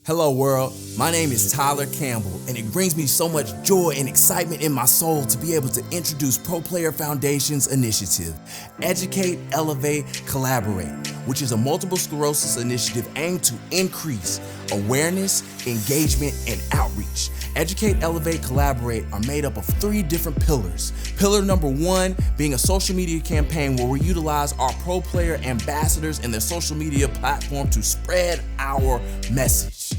Hello world, my name is Tyler Campbell, and it brings me so much joy and excitement in my soul to be able to introduce Pro Player Foundation's initiative, Educate, Elevate, Collaborate, which is a multiple sclerosis initiative aimed to increase awareness, engagement, and outreach. Educate, Elevate, Collaborate are made up of 3 different pillars. Pillar number 1 being a social media campaign where we utilize our Pro Player ambassadors and their social media platform to spread our message.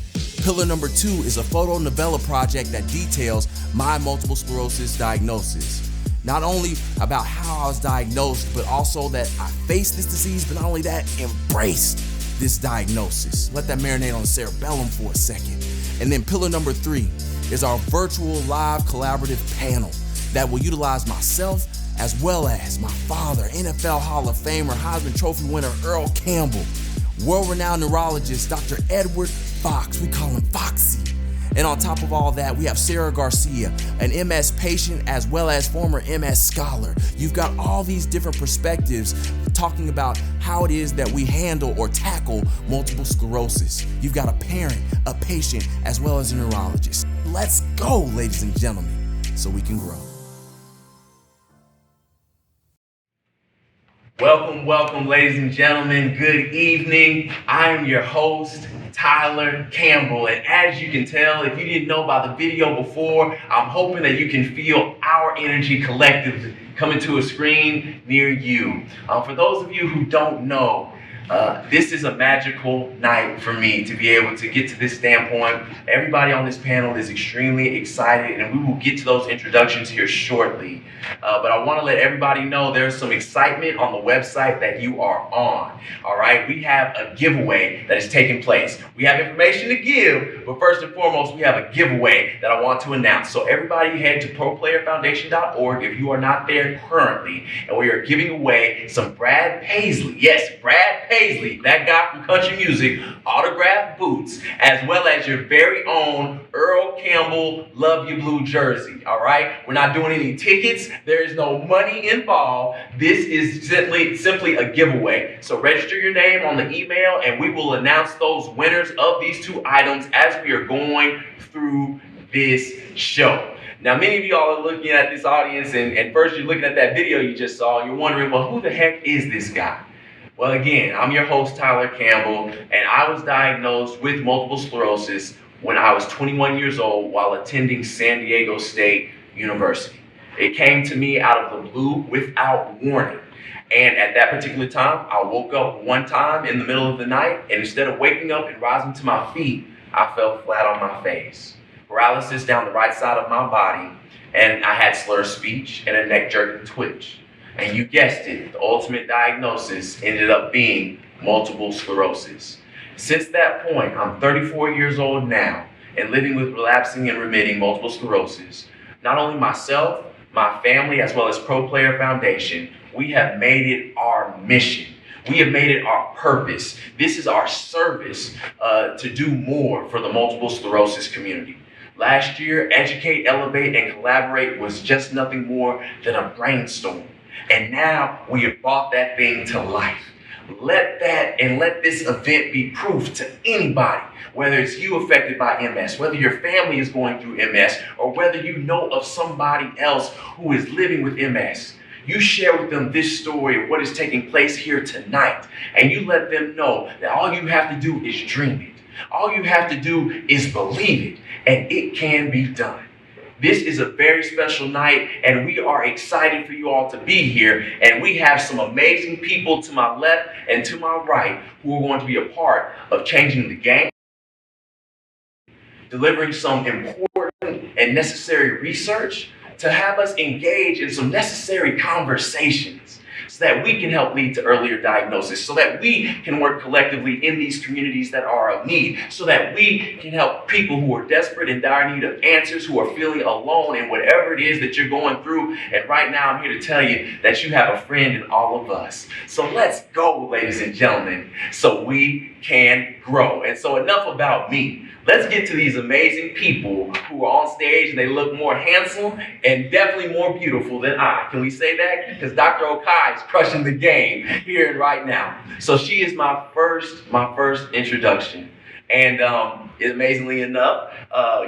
Pillar number 2 is a photo novella project that details my multiple sclerosis diagnosis. Not only about how I was diagnosed, but also that I faced this disease, but not only that, embraced this diagnosis. Let that marinate on the cerebellum for a second. And then pillar number 3 is our virtual live collaborative panel that will utilize myself as well as my father, NFL Hall of Famer, Heisman Trophy winner Earl Campbell, world-renowned neurologist Dr. Edward Fox, we call him Foxy. And on top of all that, we have Sarah Garcia, an MS patient as well as former MS scholar. You've got all these different perspectives talking about how it is that we handle or tackle multiple sclerosis. You've got a parent, a patient, as well as a neurologist. Let's go, ladies and gentlemen, so we can grow. Welcome, ladies and gentlemen. Good evening. I am your host, Tyler Campbell, and as you can tell, if you didn't know about the video before, I'm hoping that you can feel our energy collectively coming to a screen near you. For those of you who don't know, this is a magical night for me to be able to get to this standpoint. Everybody on this panel is extremely excited, and we will get to those introductions here shortly. But I want to let everybody know there's some excitement on the website that you are on. All right, we have a giveaway that is taking place. We have information to give, but first and foremost, we have a giveaway that I want to announce. So everybody head to proplayerfoundation.org if you are not there currently, and we are giving away some Brad Paisley. Yes, Brad Paisley, that guy from country music, autographed boots, as well as your very own Earl Campbell Love You Blue jersey. All right, we're not doing any tickets. There is no money involved. This is simply a giveaway. So register your name on the email, and we will announce those winners of these 2 items as we are going through this show. Now, many of y'all are looking at this audience, and first you're looking at that video you just saw, and you're wondering, well, who the heck is this guy? Well, again, I'm your host, Tyler Campbell, and I was diagnosed with multiple sclerosis when I was 21 years old while attending San Diego State University. It came to me out of the blue without warning. And at that particular time, I woke up one time in the middle of the night, and instead of waking up and rising to my feet, I fell flat on my face. Paralysis down the right side of my body, and I had slurred speech and a neck jerking twitch. And you guessed it, the ultimate diagnosis ended up being multiple sclerosis. Since that point, I'm 34 years old now and living with relapsing and remitting multiple sclerosis. Not only myself, my family, as well as Pro Player Foundation, we have made it our mission. We have made it our purpose. This is our service to do more for the multiple sclerosis community. Last year, Educate, Elevate, and Collaborate was just nothing more than a brainstorm. And now we have brought that thing to life. Let this event be proof to anybody, whether it's you affected by MS, whether your family is going through MS, or whether you know of somebody else who is living with MS. You share with them this story of what is taking place here tonight, and you let them know that all you have to do is dream it. All you have to do is believe it, and it can be done. This is a very special night, and we are excited for you all to be here. And we have some amazing people to my left and to my right who are going to be a part of changing the game, delivering some important and necessary research to have us engage in some necessary conversations so that we can help lead to earlier diagnosis, so that we can work collectively in these communities that are of need, so that we can help people who are desperate and dire need of answers, who are feeling alone in whatever it is that you're going through. And right now, I'm here to tell you that you have a friend in all of us. So let's go, ladies and gentlemen, so we can grow. And so enough about me. Let's get to these amazing people who are on stage, and they look more handsome and definitely more beautiful than I. Can we say that? Because Dr. Okai is crushing the game here and right now. So she is my first introduction. And amazingly enough,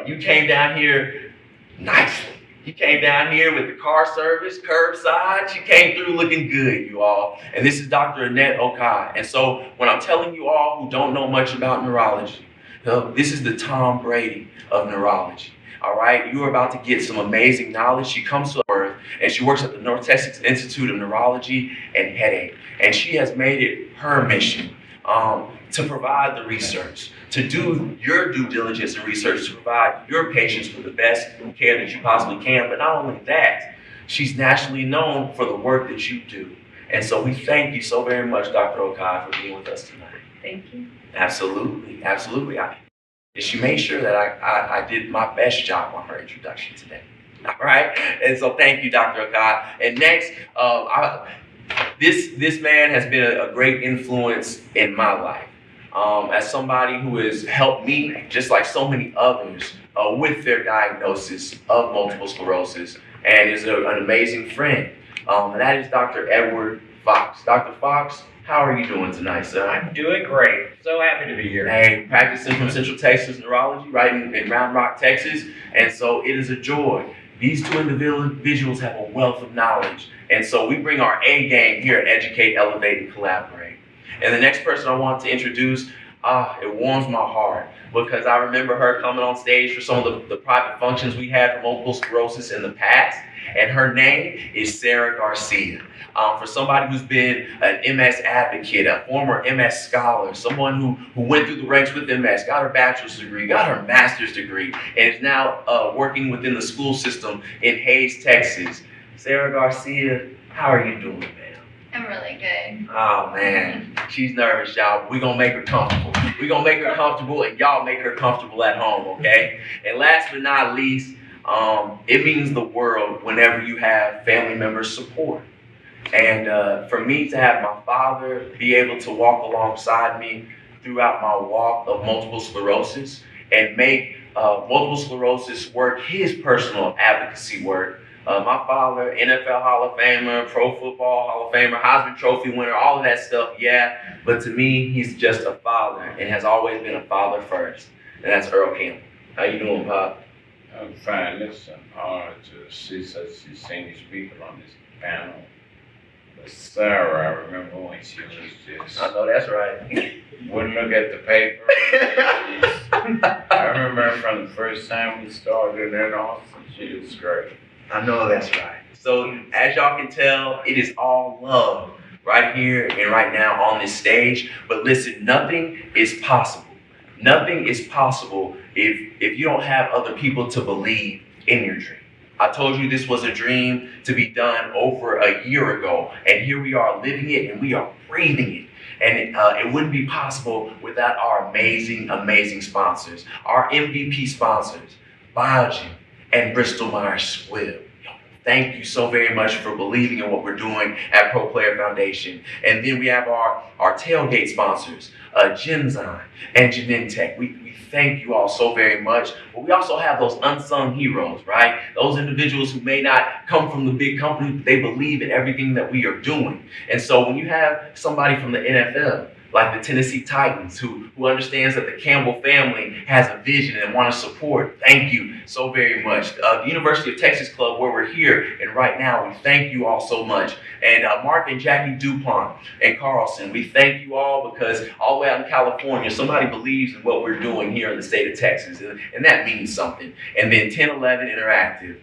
you came down here nicely. You came down here with the car service, curbside. She came through looking good, you all. And this is Dr. Annette Okai. And so when I'm telling you all who don't know much about neurology, this is the Tom Brady of neurology. All right, you are about to get some amazing knowledge. She comes to Earth and she works at the North Texas Institute of Neurology and Headache. And she has made it her mission to provide the research, to do your due diligence and research, to provide your patients with the best care that you possibly can. But not only that, she's nationally known for the work that you do. And so we thank you so very much, Dr. Okai, for being with us tonight. Thank you. Absolutely, absolutely. She made sure that I did my best job on her introduction today. All right? And so thank you, Dr. Okai. And next, this man has been a great influence in my life. As somebody who has helped me, just like so many others, with their diagnosis of multiple sclerosis, and is an amazing friend. And that is Dr. Edward Fox. Dr. Fox, how are you doing tonight, sir? I'm doing great. So happy to be here. Hey, practicing from Central Texas Neurology, right in Round Rock, Texas. And so it is a joy. These two individuals have a wealth of knowledge. And so we bring our A game here at Educate, Elevate, and Collaborate. And the next person I want to introduce, it warms my heart because I remember her coming on stage for some of the private functions we had for multiple sclerosis in the past. And her name is Sarah Garcia. For somebody who's been an MS advocate, a former MS scholar, someone who went through the ranks with MS, got her bachelor's degree, got her master's degree, and is now working within the school system in Hayes, Texas. Sarah Garcia, how are you doing, ma'am? I'm really good. Oh, man. She's nervous, y'all. We're going to make her comfortable. We're going to make her comfortable, and y'all make her comfortable at home, okay? And last but not least, it means the world whenever you have family members' support. And for me to have my father be able to walk alongside me throughout my walk of multiple sclerosis and make multiple sclerosis work his personal advocacy work. My father, NFL Hall of Famer, Pro Football Hall of Famer, Heisman Trophy winner, all of that stuff, yeah. But to me, he's just a father and has always been a father first. And that's Earl Campbell. How you doing, Pop? I'm fine. It's an honor to see such distinguished people on this panel. But Sarah, I remember when she was just... I know that's right. Wouldn't look at the paper. I remember from the first time we started in Austin, she was great. I know that's right. So as y'all can tell, it is all love right here and right now on this stage. But listen, nothing is possible. Nothing is possible if you don't have other people to believe in your dream. I told you this was a dream to be done over a year ago, and here we are living it and we are breathing it. And it wouldn't be possible without our amazing, amazing sponsors, our MVP sponsors, Biogen and Bristol Myers Squibb. Thank you so very much for believing in what we're doing at Pro Player Foundation. And then we have our tailgate sponsors, Genzyme and Genentech. We thank you all so very much. But we also have those unsung heroes, right? Those individuals who may not come from the big company, but they believe in everything that we are doing. And so when you have somebody from the NFL, like the Tennessee Titans, who understands that the Campbell family has a vision and want to support. Thank you so very much. The University of Texas Club, where we're here, and right now, we thank you all so much. And Mark and Jackie DuPont and Carlson, we thank you all because all the way out in California, somebody believes in what we're doing here in the state of Texas, and that means something. And then 1011 Interactive.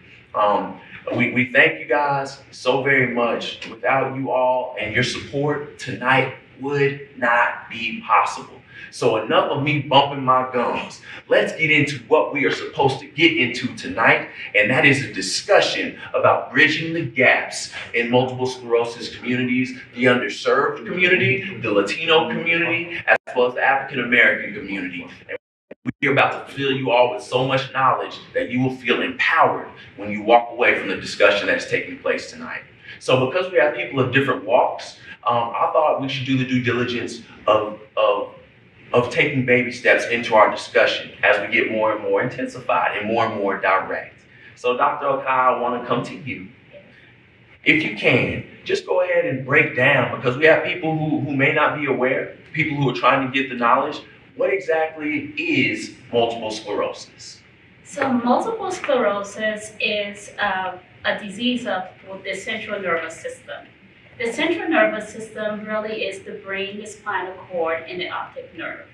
We thank you guys so very much. Without you all and your support, tonight would not be possible. So enough of me bumping my gums. Let's get into what we are supposed to get into tonight, and that is a discussion about bridging the gaps in multiple sclerosis communities, the underserved community, the Latino community, as well as the African American community. And we're about to fill you all with so much knowledge that you will feel empowered when you walk away from the discussion that's taking place tonight. So because we have people of different walks, I thought we should do the due diligence of taking baby steps into our discussion as we get more and more intensified and more direct. So Dr. Okai, I want to come to you. If you can, just go ahead and break down, because we have people who may not be aware, people who are trying to get the knowledge. what exactly is multiple sclerosis? So multiple sclerosis is a disease of the central nervous system. The central nervous system really is the brain, the spinal cord, and the optic nerve.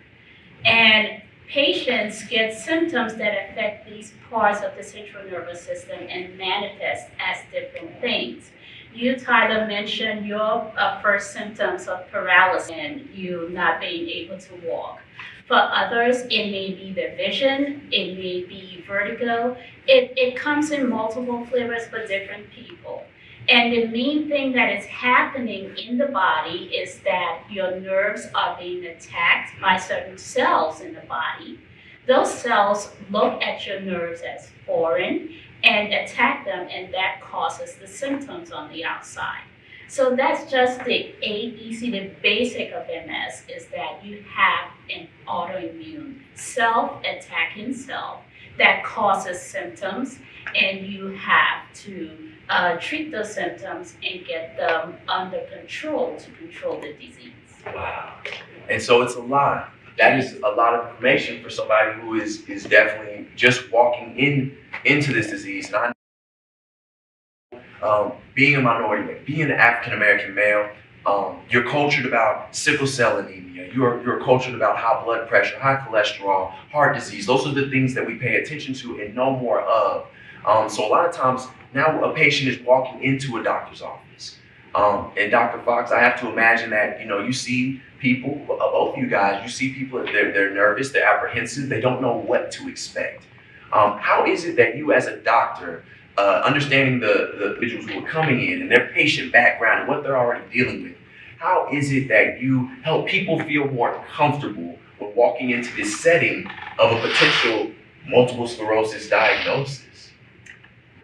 And patients get symptoms that affect these parts of the central nervous system and manifest as different things. You, Tyler, mentioned your first symptoms of paralysis and you not being able to walk. For others, it may be their vision, it may be vertigo. It comes in multiple flavors for different people. And the main thing that is happening in the body is that your nerves are being attacked by certain cells in the body. Those cells look at your nerves as foreign and attack them, and that causes the symptoms on the outside. So that's just the ABC, the basic of MS is that you have an autoimmune self-attacking cell that causes symptoms, and you have to treat those symptoms and get them under control to control the disease. Wow. And so it's a lot. That is a lot of information for somebody who is definitely just walking into this disease. And being a minority, being an African American male, you're cultured about sickle cell anemia. You're cultured about high blood pressure, high cholesterol, heart disease. Those are the things that we pay attention to and know more of. So a lot of times now a patient is walking into a doctor's office. And Dr. Fox, I have to imagine that, you see people, both of you guys, you see people, they're nervous, they're apprehensive, they don't know what to expect. How is it that you as a doctor, understanding the individuals who are coming in and their patient background and what they're already dealing with, how is it that you help people feel more comfortable when walking into this setting of a potential multiple sclerosis diagnosis?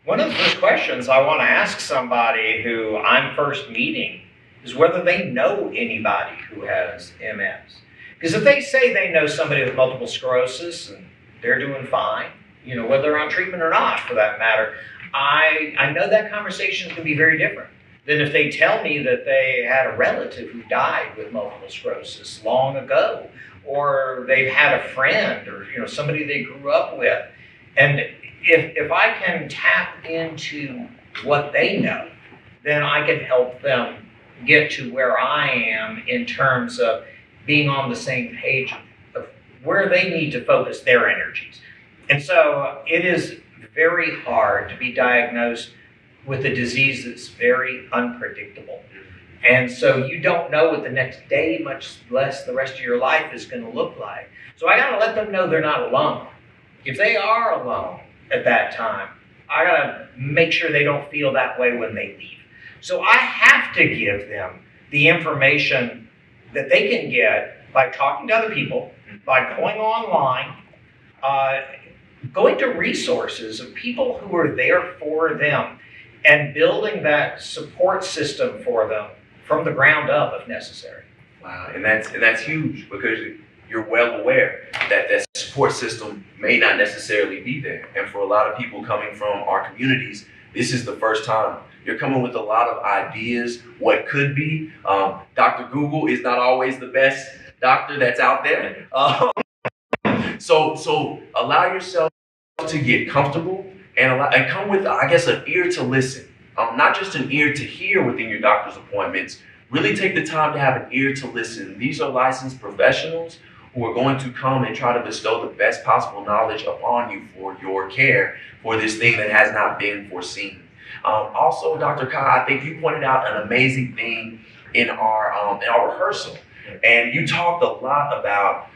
One of the first questions I want to ask somebody who I'm first meeting is whether they know anybody who has MS. Because if they say they know somebody with multiple sclerosis and they're doing fine, whether they're on treatment or not for that matter, I know that conversation can be very different than if they tell me that they had a relative who died with multiple sclerosis long ago, or they've had a friend or somebody they grew up with. And if I can tap into what they know, then I can help them get to where I am in terms of being on the same page of where they need to focus their energies. And so it is very hard to be diagnosed with a disease that's very unpredictable. And so you don't know what the next day, much less the rest of your life, is going to look like. So I got to let them know they're not alone. If they are alone at that time, I got to make sure they don't feel that way when they leave. So I have to give them the information that they can get by talking to other people, by going online, going to resources of people who are there for them, and building that support system for them from the ground up if necessary. Wow, and that's huge because you're well aware that that support system may not necessarily be there. And for a lot of people coming from our communities, this is the first time. You're coming with a lot of ideas, what could be. Dr. Google is not always the best doctor that's out there. So allow yourself to get comfortable and come with, I guess, an ear to listen. Not just an ear to hear within your doctor's appointments. Really take the time to have an ear to listen. These are licensed professionals who are going to come and try to bestow the best possible knowledge upon you for your care for this thing that has not been foreseen. Also, Dr. Kai, I think you pointed out an amazing thing in our rehearsal, and you talked a lot about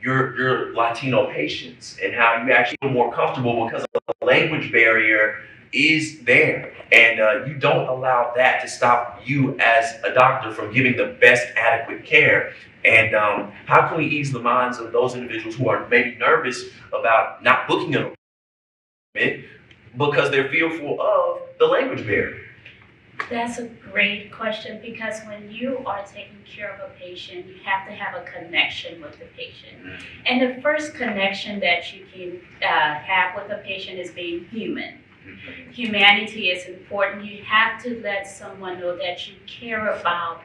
your Latino patients and how you actually feel more comfortable because the language barrier is there, and you don't allow that to stop you as a doctor from giving the best adequate care. And how can we ease the minds of those individuals who are maybe nervous about not booking an appointment because they're fearful of the language barrier? That's a great question, because when you are taking care of a patient, you have to have a connection with the patient. And the first connection that you can have with a patient is being human. Humanity is important. You have to let someone know that you care about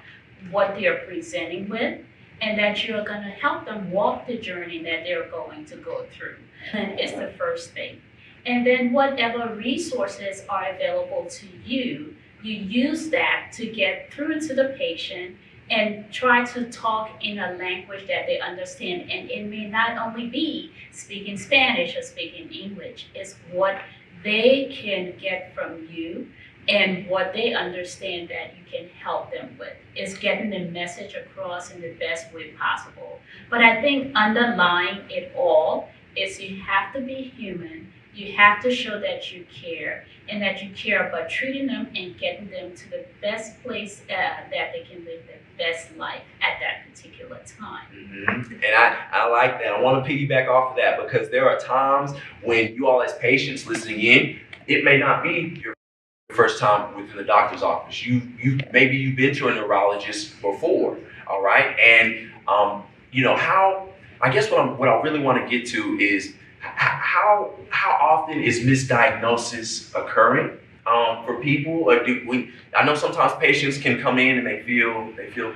what they're presenting with and that you're going to help them walk the journey that they're going to go through. And it's the first thing. And then whatever resources are available to you, you use that to get through to the patient and try to talk in a language that they understand. And it may not only be speaking Spanish or speaking English, it's what they can get from you and what they understand that you can help them with. It's getting the message across in the best way possible. But I think underlying it all is you have to be human. You have to show that you care and that you care about treating them and getting them to the best place that they can live their best life at that particular time. Mm-hmm. And I like that. I want to piggyback off of that because there are times when you all as patients listening in, it may not be your first time within the doctor's office. Maybe you've been to a neurologist before, all right? And how I guess what I really want to get to is how often is misdiagnosis occurring for people? Or I know sometimes patients can come in and they feel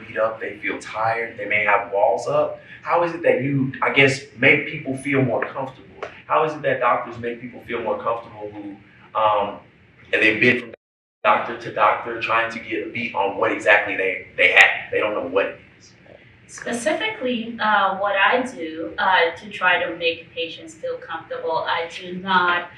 beat up, they feel tired, they may have walls up. How is it that you, I guess, make people feel more comfortable? How is it that doctors make people feel more comfortable who and they've been from doctor to doctor trying to get a beat on what exactly they have? They don't know what it is. Specifically, what I do to try to make patients feel comfortable, I do not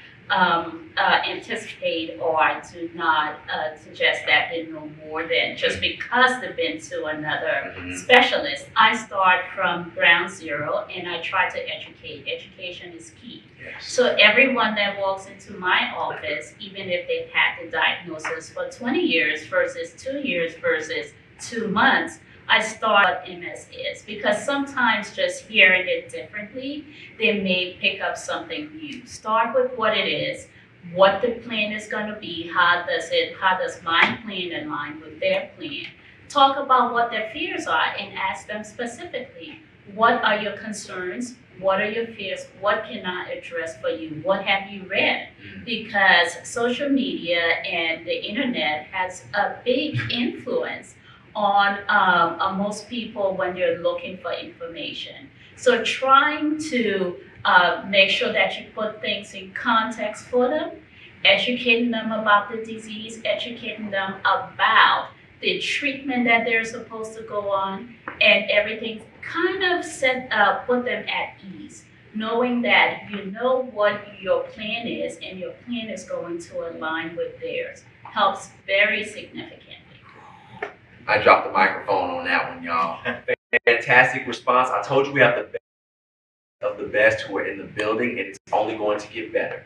anticipate or I do not suggest that they know more than just because they've been to another specialist. I start from ground zero and I try to educate. Education is key. Yes. So everyone that walks into my office, even if they've had the diagnosis for 20 years versus 2 years versus 2 months, I start what MS is because sometimes just hearing it differently, they may pick up something new. Start with what it is, what the plan is going to be, how does my plan align with their plan. Talk about what their fears are and ask them specifically, what are your concerns? What are your fears? What can I address for you? What have you read? Because social media and the internet has a big influence on most people when you're looking for information. So trying to make sure that you put things in context for them, educating them about the disease, educating them about the treatment that they're supposed to go on, and everything kind of put them at ease, knowing that you know what your plan is and your plan is going to align with theirs helps very significantly. I dropped the microphone on that one, y'all. Fantastic response. I told you we have the best of the best who are in the building, and it's only going to get better.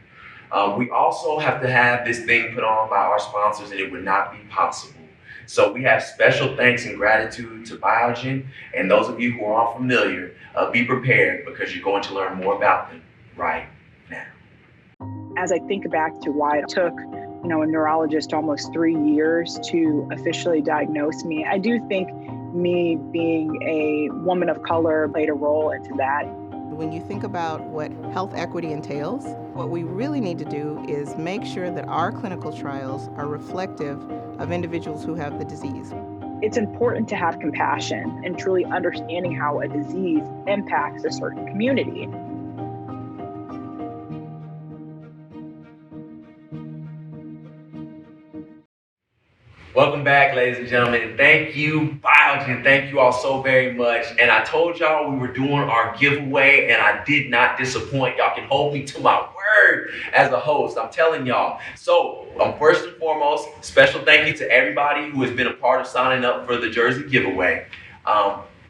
We also have to have this thing put on by our sponsors, and it would not be possible. So we have special thanks and gratitude to Biogen, and those of you who are unfamiliar, be prepared because you're going to learn more about them right now. As I think back to why it took a neurologist almost 3 years to officially diagnose me, I do think me being a woman of color played a role into that. When you think about what health equity entails, what we really need to do is make sure that our clinical trials are reflective of individuals who have the disease. It's important to have compassion and truly understanding how a disease impacts a certain community. Welcome back, ladies and gentlemen, and thank you, Biogen. Thank you all so very much. And I told y'all we were doing our giveaway, and I did not disappoint. Y'all can hold me to my word as a host. I'm telling y'all. So, first and foremost, special thank you to everybody who has been a part of signing up for the jersey giveaway.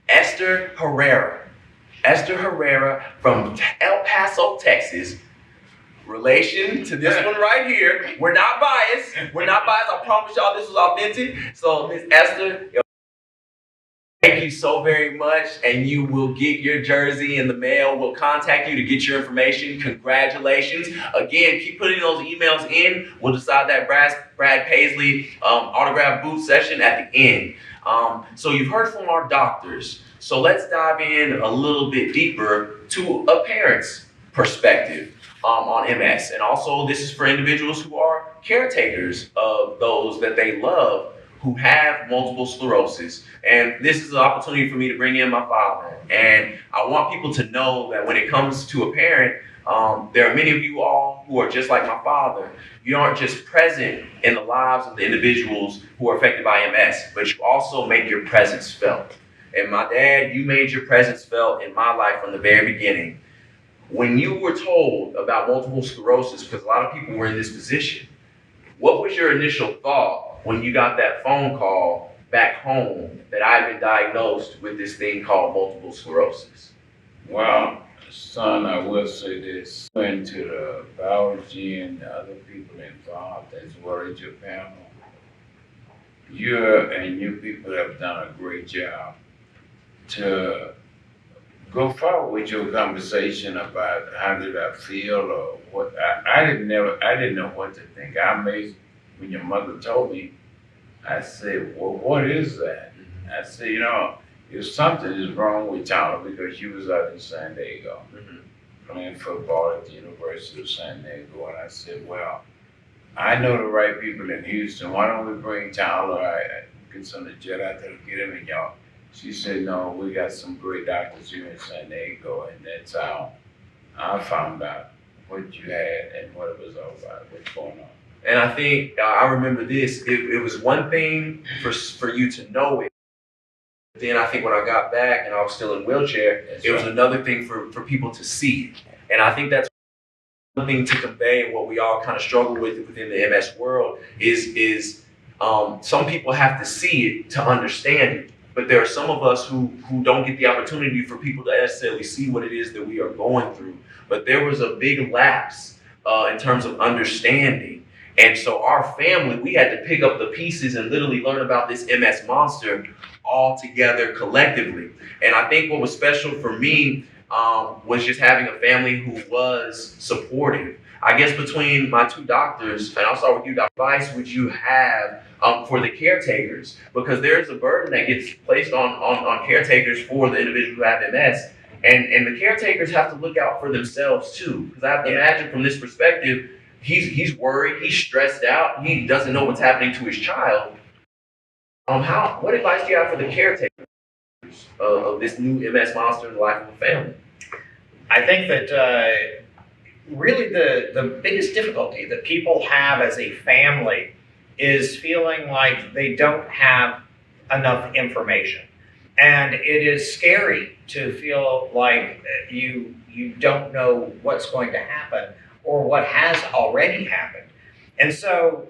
Esther Herrera from El Paso, Texas. Relation to this one right here. We're not biased. I promise y'all this was authentic. So, Miss Esther, thank you so very much. And you will get your jersey in the mail. We'll contact you to get your information. Congratulations. Again, keep putting those emails in. We'll decide that Brad Paisley autograph booth session at the end. So you've heard from our doctors. So let's dive in a little bit deeper to a parent's perspective on MS. And also this is for individuals who are caretakers of those that they love who have multiple sclerosis. And this is an opportunity for me to bring in my father. And I want people to know that when it comes to a parent, there are many of you all who are just like my father. You aren't just present in the lives of the individuals who are affected by MS, but you also make your presence felt. And my dad, you made your presence felt in my life from the very beginning. When you were told about multiple sclerosis, because a lot of people were in this position, what was your initial thought when you got that phone call back home that I had been diagnosed with this thing called multiple sclerosis? Well, son, I will say this. Went to the biology and the other people involved as well as your panel. You people have done a great job to go forward with your conversation about how did I feel or what. I didn't know what to think. When your mother told me, I said, well, what is that? I said, if something is wrong with Tyler, because she was out in San Diego playing football at the University of San Diego, and I said, well, I know the right people in Houston. Why don't we bring Tyler? I get some of the jet out there to get him, and y'all. She said, no, we got some great doctors here in San Diego, and that's how I found out what you had and what it was all about, what's going on. And I think, I remember this, it was one thing for you to know it. Then I think when I got back and I was still in a wheelchair, it was another thing for people to see it. And I think that's one thing to convey, and what we all kind of struggle with within the MS world is some people have to see it to understand it. But there are some of us who don't get the opportunity for people to necessarily see what it is that we are going through. But there was a big lapse in terms of understanding. And so our family, we had to pick up the pieces and literally learn about this MS monster all together collectively. And I think what was special for me was just having a family who was supportive. I guess between my two doctors, and I'll start with you, Dr. Advice would you have for the caretakers? Because there's a burden that gets placed on caretakers for the individuals who have MS. And the caretakers have to look out for themselves too. Because I have to imagine from this perspective, he's worried, he's stressed out, he doesn't know what's happening to his child. What advice do you have for the caretakers of this new MS monster in the life of a family? I think that really the biggest difficulty that people have as a family is feeling like they don't have enough information. And it is scary to feel like you don't know what's going to happen or what has already happened. And so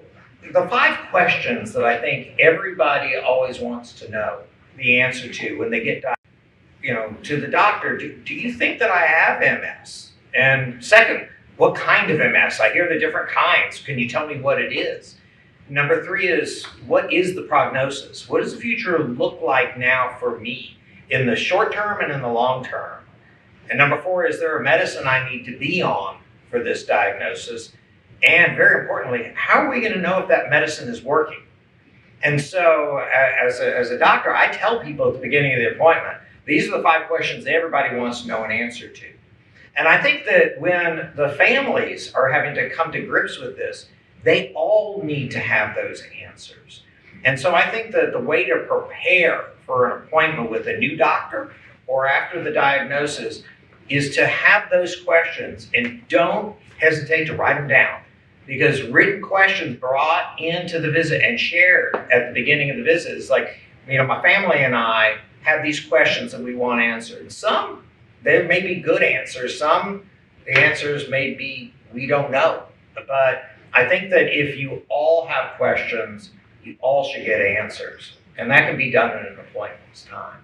the 5 questions that I think everybody always wants to know the answer to when they get to the doctor, do you think that I have MS? And second, what kind of MS? I hear the different kinds. Can you tell me what it is? Number 3 is, what is the prognosis? What does the future look like now for me in the short term and in the long term? And number 4, is there a medicine I need to be on for this diagnosis? And very importantly, how are we going to know if that medicine is working? And so as a doctor, I tell people at the beginning of the appointment, these are the 5 questions everybody wants to know an answer to. And I think that when the families are having to come to grips with this, they all need to have those answers. And so I think that the way to prepare for an appointment with a new doctor or after the diagnosis is to have those questions, and don't hesitate to write them down, because written questions brought into the visit and shared at the beginning of the visit is like, my family and I have these questions that we want answered. Some, there may be good answers. Some, the answers may be, we don't know. But I think that if you all have questions, you all should get answers. And that can be done in an appointment's time.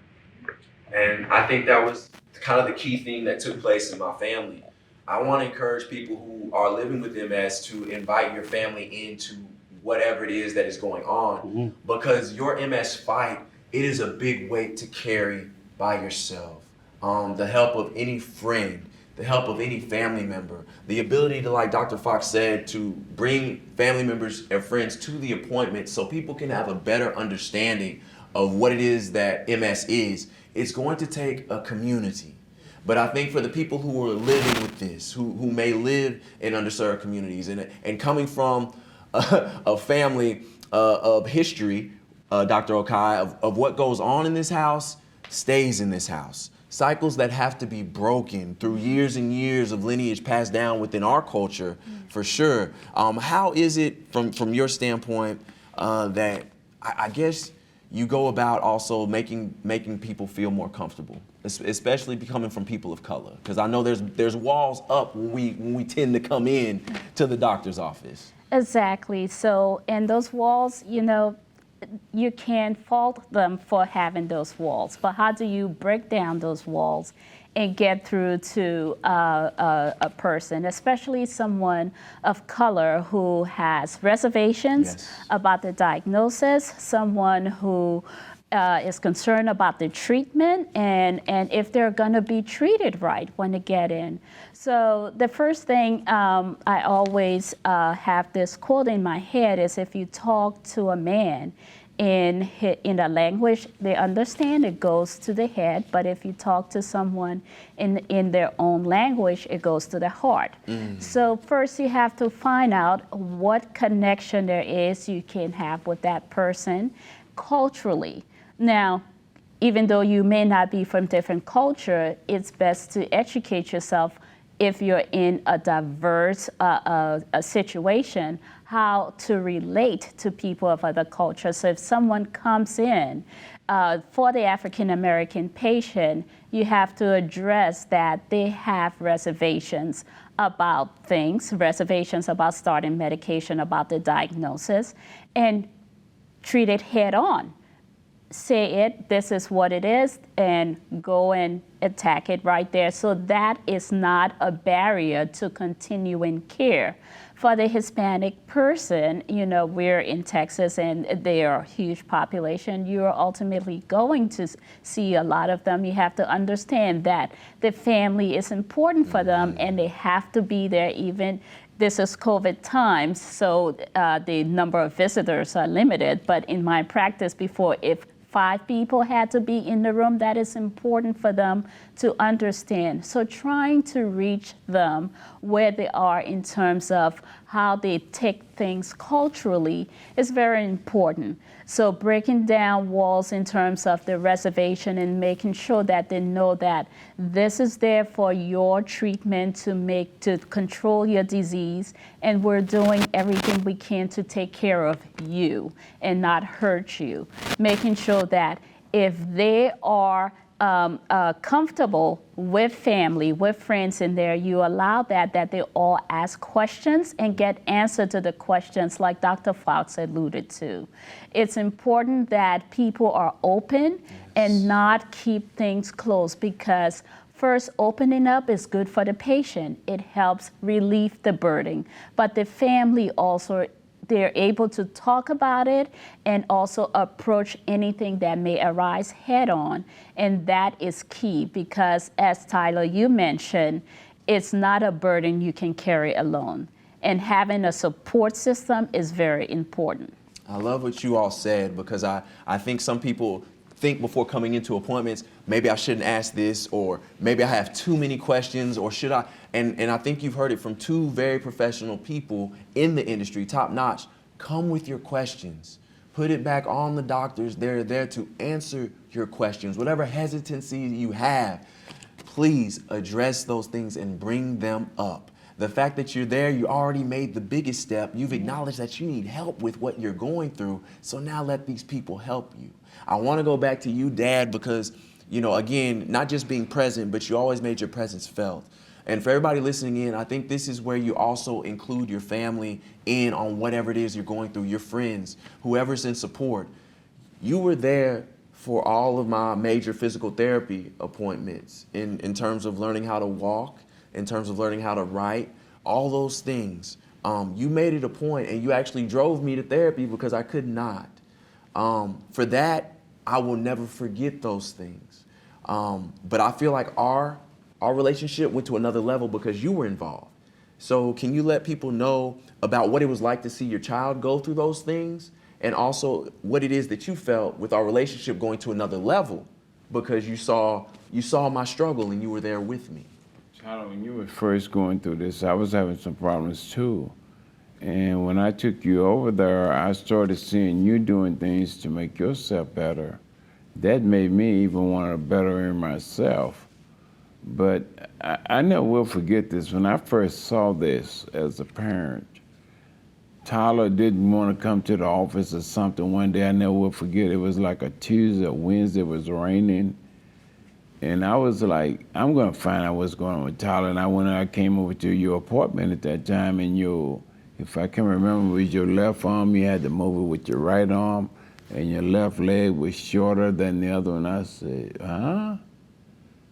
And I think that was kind of the key thing that took place in my family. I want to encourage people who are living with MS to invite your family into whatever it is that is going on, because your MS fight, it is a big weight to carry by yourself. The help of any friend, the help of any family member, the ability to, like Dr. Fox said, to bring family members and friends to the appointment so people can have a better understanding of what it is that MS is. It's going to take a community. But I think for the people who are living with this, who may live in underserved communities and coming from a family of history Dr. Okai, of what goes on in this house stays in this house. Cycles that have to be broken through years and years of lineage passed down within our culture, for sure. How is it, from your standpoint, that I guess you go about also making people feel more comfortable, especially coming from people of color? Because I know there's walls up when we tend to come in to the doctor's office. Exactly. So, and those walls, you can't fault them for having those walls, but how do you break down those walls and get through to a person, especially someone of color who has reservations about the diagnosis, someone who is concerned about the treatment and if they're going to be treated right when they get in. So the first thing I always have this quote in my head is, if you talk to a man in a language they understand, it goes to the head, but if you talk to someone in their own language, it goes to the heart. So first you have to find out what connection there is you can have with that person culturally. Now, even though you may not be from different culture, it's best to educate yourself if you're in a diverse a situation, how to relate to people of other cultures. So if someone comes in for the African American patient, you have to address that they have reservations about things, reservations about starting medication, about the diagnosis, and treat it head on. Say it, this is what it is, and go and attack it right there. So that is not a barrier to continuing care. For the Hispanic person, we're in Texas and they are a huge population. You're ultimately going to see a lot of them. You have to understand that the family is important for them and they have to be there. Even this is COVID times, so the number of visitors are limited. But in my practice before, if 5 people had to be in the room, that is important for them to understand. So trying to reach them where they are in terms of how they take things culturally is very important. So breaking down walls in terms of the reservation and making sure that they know that this is there for your treatment to control your disease, and we're doing everything we can to take care of you and not hurt you. Making sure that if they are comfortable with family, with friends in there, you allow that they all ask questions and get answer to the questions like Dr. Fouts alluded to. It's important that people are open and not keep things closed, because first, opening up is good for the patient. It helps relieve the burden, but the family also, they're able to talk about it and also approach anything that may arise head on. And that is key, because as Tyler, you mentioned, it's not a burden you can carry alone. And having a support system is very important. I love what you all said, because I think some people think before coming into appointments, maybe I shouldn't ask this, or maybe I have too many questions, or should I? And I think you've heard it from 2 very professional people in the industry, top notch. Come with your questions. Put it back on the doctors. They're there to answer your questions. Whatever hesitancy you have, please address those things and bring them up. The fact that you're there, you already made the biggest step. You've acknowledged that you need help with what you're going through. So now let these people help you. I want to go back to you, Dad, because, again, not just being present, but you always made your presence felt. And for everybody listening in, I think this is where you also include your family in on whatever it is you're going through, your friends, whoever's in support. You were there for all of my major physical therapy appointments in terms of learning how to walk, in terms of learning how to write, all those things. You made it a point, and you actually drove me to therapy because I could not. For that, I will never forget those things. But I feel like our relationship went to another level because you were involved. So can you let people know about what it was like to see your child go through those things, and also what it is that you felt with our relationship going to another level because you saw my struggle and you were there with me? Tyler, when you were first going through this, I was having some problems too. And when I took you over there, I started seeing you doing things to make yourself better. That made me even want to better myself. But I never will forget this. When I first saw this as a parent, Tyler didn't want to come to the office or something one day. I never will forget. It was like a Tuesday or Wednesday. It was raining. And I was like, I'm going to find out what's going on with Tyler. And I came over to your apartment at that time, and if I can remember, with your left arm, you had to move it with your right arm, and your left leg was shorter than the other one. I said, huh?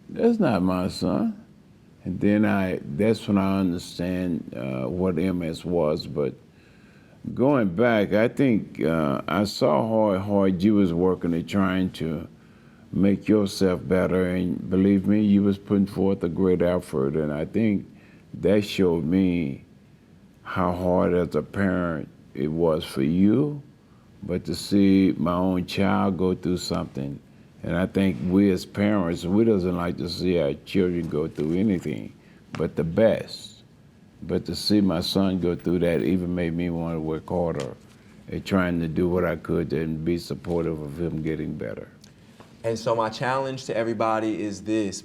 That's not my son. And then that's when I understand what MS was. But going back, I think I saw how hard you was working at trying to make yourself better, and believe me, you was putting forth a great effort, and I think that showed me how hard as a parent it was for you, but to see my own child go through something, and I think we as parents, we doesn't like to see our children go through anything but the best. But to see my son go through that even made me want to work harder at trying to do what I could and be supportive of him getting better. And so my challenge to everybody is this.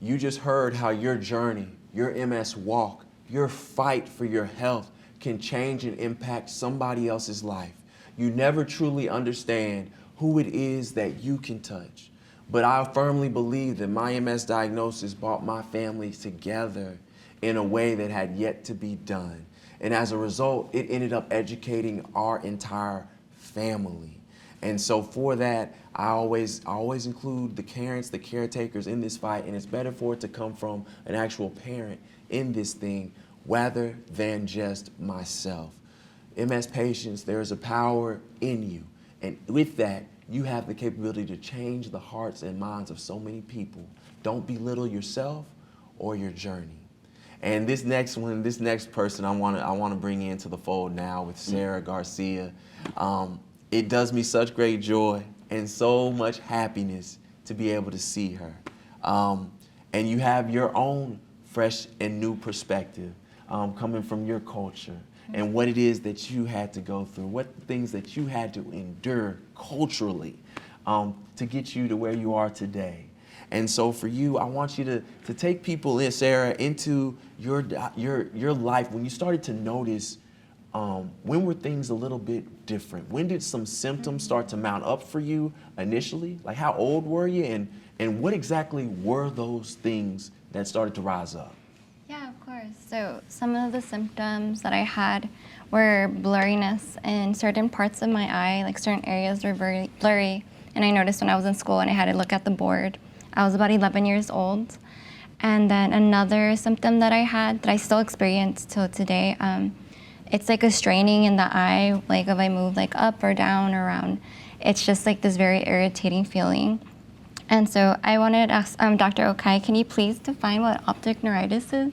You just heard how your journey, your MS walk, your fight for your health can change and impact somebody else's life. You never truly understand who it is that you can touch. But I firmly believe that my MS diagnosis brought my family together in a way that had yet to be done. And as a result, it ended up educating our entire family. And so for that, I always include the parents, the caretakers in this fight, and it's better for it to come from an actual parent in this thing rather than just myself. MS patients, there is a power in you. And with that, you have the capability to change the hearts and minds of so many people. Don't belittle yourself or your journey. And this next person I want to bring into the fold now with Sarah Garcia. It does me such great joy and so much happiness to be able to see her. And you have your own fresh and new perspective coming from your culture and what it is that you had to go through, what things that you had to endure culturally to get you to where you are today. And so for you, I want you to take people in, Sarah, into your life when you started to notice. When were things a little bit different? When did some symptoms start to mount up for you initially? Like how old were you, and what exactly were those things that started to rise up? Yeah, of course. So some of the symptoms that I had were blurriness in certain parts of my eye, like certain areas were very blurry. And I noticed when I was in school and I had to look at the board. I was about 11 years old. And then another symptom that I had that I still experience till today, it's like a straining in the eye, like if I move like up or down or around, it's just like this very irritating feeling. And so I wanted to ask Dr. Okai, can you please define what optic neuritis is?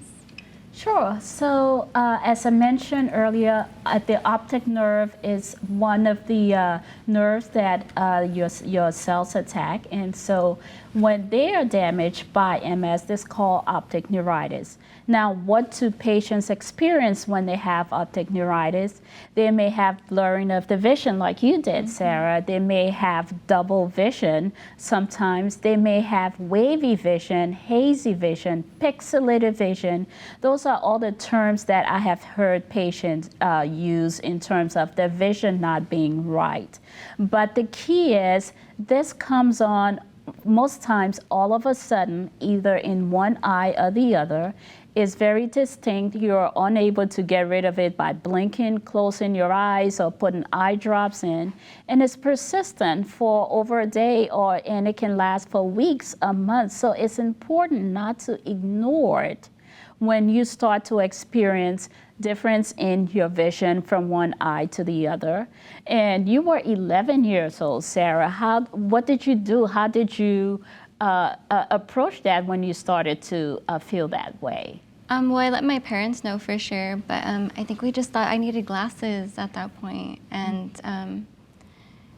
Sure. So as I mentioned earlier, the optic nerve is one of the nerves that your cells attack. And so when they are damaged by MS, this is called optic neuritis. Now, what do patients experience when they have optic neuritis? They may have blurring of the vision like you did, Sarah. They may have double vision. Sometimes they may have wavy vision, hazy vision, pixelated vision. Those are all the terms that I have heard patients use in terms of their vision not being right. But the key is this comes on most times all of a sudden, either in one eye or the other. Is very distinct. You're unable to get rid of it by blinking, closing your eyes, or putting eye drops in. And it's persistent for over a day, and it can last for weeks, a month. So it's important not to ignore it when you start to experience difference in your vision from one eye to the other. And you were 11 years old, Sarah. What did you do? How did you approach that when you started to feel that way? Well, I let my parents know for sure, but I think we just thought I needed glasses at that point, and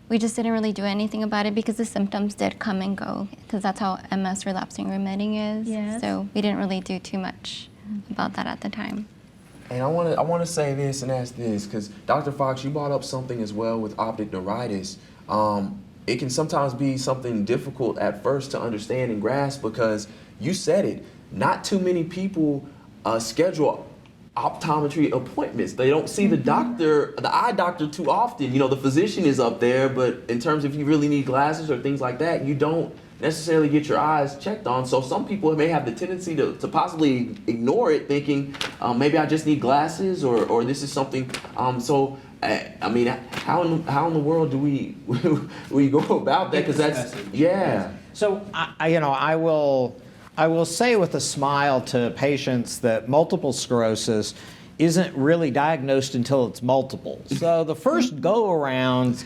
we just didn't really do anything about it because the symptoms did come and go, because that's how MS relapsing remitting is. Yes. So we didn't really do too much about that at the time. And I want to say this and ask this, because Dr. Fox, you brought up something as well with optic neuritis. It can sometimes be something difficult at first to understand and grasp, because you said it, not too many people schedule optometry appointments. They don't see the doctor, the eye doctor, too often. You know, the physician is up there, but in terms of if you really need glasses or things like that, you don't necessarily get your eyes checked on. So some people may have the tendency to possibly ignore it, thinking maybe I just need glasses, or this is something. I mean, how in the world do we go about that? Because that's yeah. So I will say with a smile to patients that multiple sclerosis isn't really diagnosed until it's multiple. So the first go around,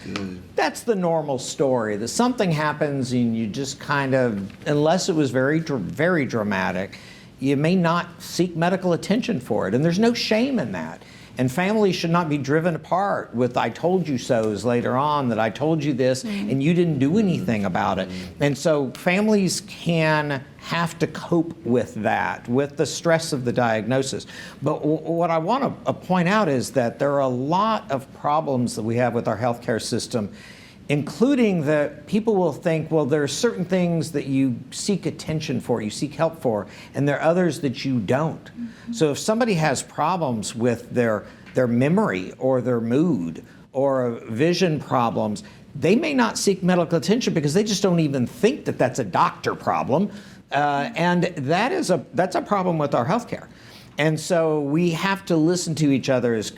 that's the normal story, that something happens and you just kind of, unless it was very, very dramatic, you may not seek medical attention for it. And there's no shame in that. And families should not be driven apart with "I told you so's" later on, that I told you this and you didn't do anything about it. And so families can have to cope with that, with the stress of the diagnosis. But what I want to point out is that there are a lot of problems that we have with our healthcare system, including that people will think, well, there are certain things that you seek attention for, you seek help for, and there are others that you don't. So if somebody has problems with their memory or their mood or vision problems, they may not seek medical attention because they just don't even think that that's a doctor problem. And that's a problem with our healthcare. And so we have to listen to each other as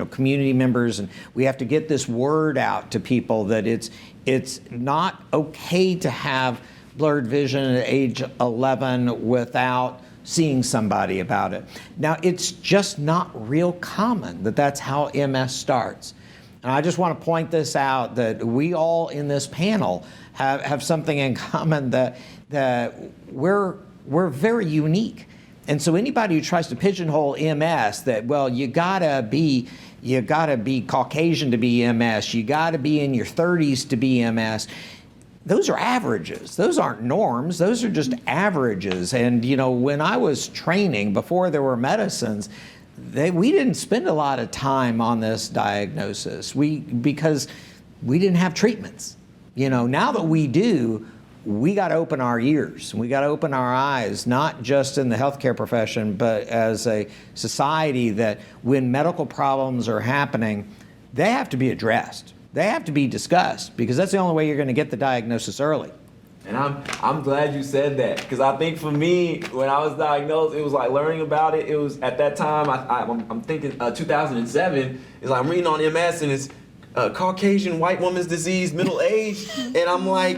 community members, and we have to get this word out to people that it's not okay to have blurred vision at age 11 without seeing somebody about it. Now, it's just not real common that that's how MS starts. And I just want to point this out, that we all in this panel have something in common, that we're very unique. And so anybody who tries to pigeonhole MS that, well, you gotta be Caucasian to be MS, you gotta be in your 30s to be MS, those are averages. Those aren't norms. Those are just averages. And when I was training, before there were medicines, we didn't spend a lot of time on this diagnosis because we didn't have treatments. Now that we do, we got to open our ears. We got to open our eyes, not just in the healthcare profession, but as a society, that when medical problems are happening, they have to be addressed. They have to be discussed, because that's the only way you're going to get the diagnosis early. And I'm glad you said that, because I think for me, when I was diagnosed, it was like learning about it. It was at that time, I'm thinking 2007, is like I'm reading on MS, and it's Caucasian white woman's disease, middle age, and I'm like,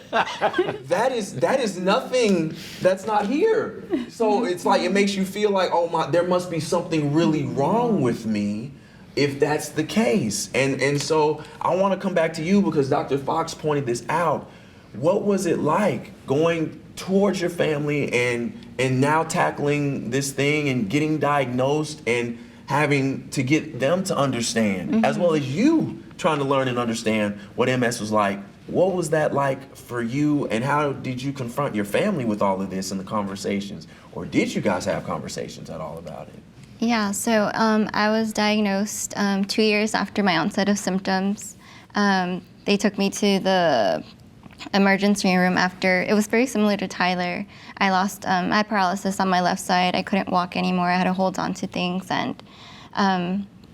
that is nothing that's not here. So it's like, it makes you feel like, there must be something really wrong with me if that's the case. And so I want to come back to you, because Dr. Fox pointed this out. What was it like going towards your family and now tackling this thing and getting diagnosed and having to get them to understand, as well as you trying to learn and understand what MS was like? What was that like for you, and how did you confront your family with all of this in the conversations? Or did you guys have conversations at all about it? Yeah, so I was diagnosed 2 years after my onset of symptoms. They took me to the emergency room after. It was very similar to Tyler. I had paralysis on my left side. I couldn't walk anymore. I had to hold on to things, and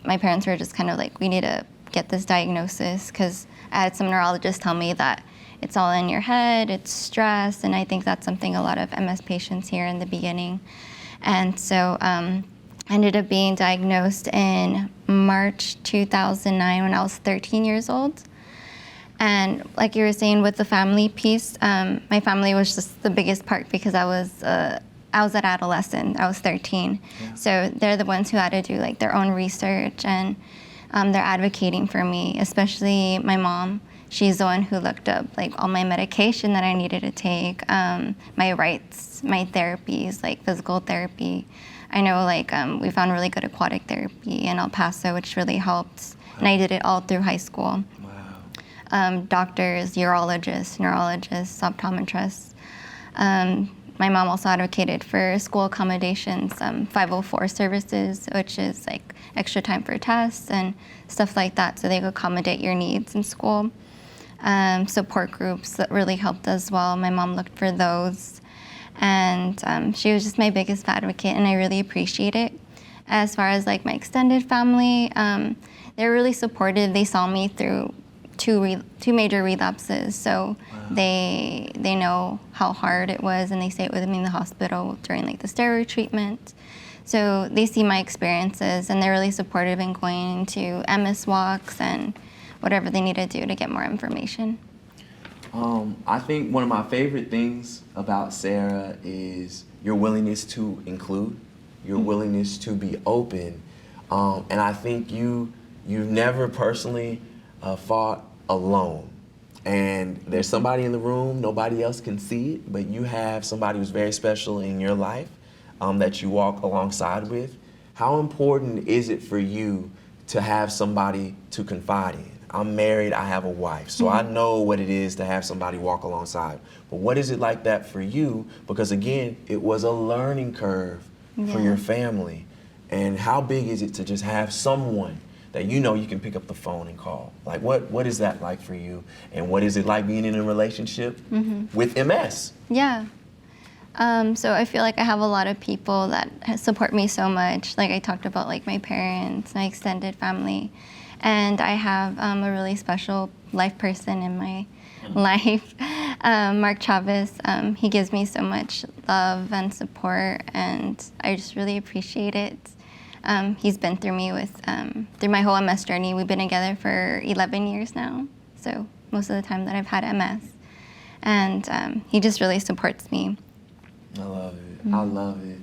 my parents were just kind of like, we need to get this diagnosis, because I had some neurologists tell me that it's all in your head, it's stress, and I think that's something a lot of MS patients hear in the beginning. And so I ended up being diagnosed in March 2009 when I was 13 years old. And like you were saying with the family piece, my family was just the biggest part, because I was an adolescent. I was 13. Yeah. So they're the ones who had to do like their own research, and they're advocating for me, especially my mom. She's the one who looked up like all my medication that I needed to take, my rights, my therapies, like physical therapy. I know we found really good aquatic therapy in El Paso, which really helped. Wow. And I did it all through high school. Doctors, urologists, neurologists, optometrists. My mom also advocated for school accommodations, 504 services, which is like extra time for tests and stuff like that, so they could accommodate your needs in school. Support groups that really helped as well. My mom looked for those, and she was just my biggest advocate, and I really appreciate it. As far as like my extended family, they're really supportive. They saw me through two major relapses, so they know how hard it was, and they stayed with me in the hospital during like the steroid treatment. So they see my experiences, and they're really supportive in going to MS walks and whatever they need to do to get more information. I think one of my favorite things about Sarah is your willingness to include, your willingness to be open, and I think you've never personally fought alone. And there's somebody in the room, nobody else can see it, but you have somebody who's very special in your life that you walk alongside with. How important is it for you to have somebody to confide in? I'm married, I have a wife, so I know what it is to have somebody walk alongside. But what is it like that for you? Because again, it was a learning curve for your family. And how big is it to just have someone that you know you can pick up the phone and call? Like what is that like for you? And what is it like being in a relationship with MS? Yeah. So I feel like I have a lot of people that support me so much. Like I talked about like my parents, my extended family. And I have a really special life person in my life, Mark Chavez. He gives me so much love and support, and I just really appreciate it. He's been through me through my whole MS journey. We've been together for 11 years now, so most of the time that I've had MS. And he just really supports me. I love it. I love it.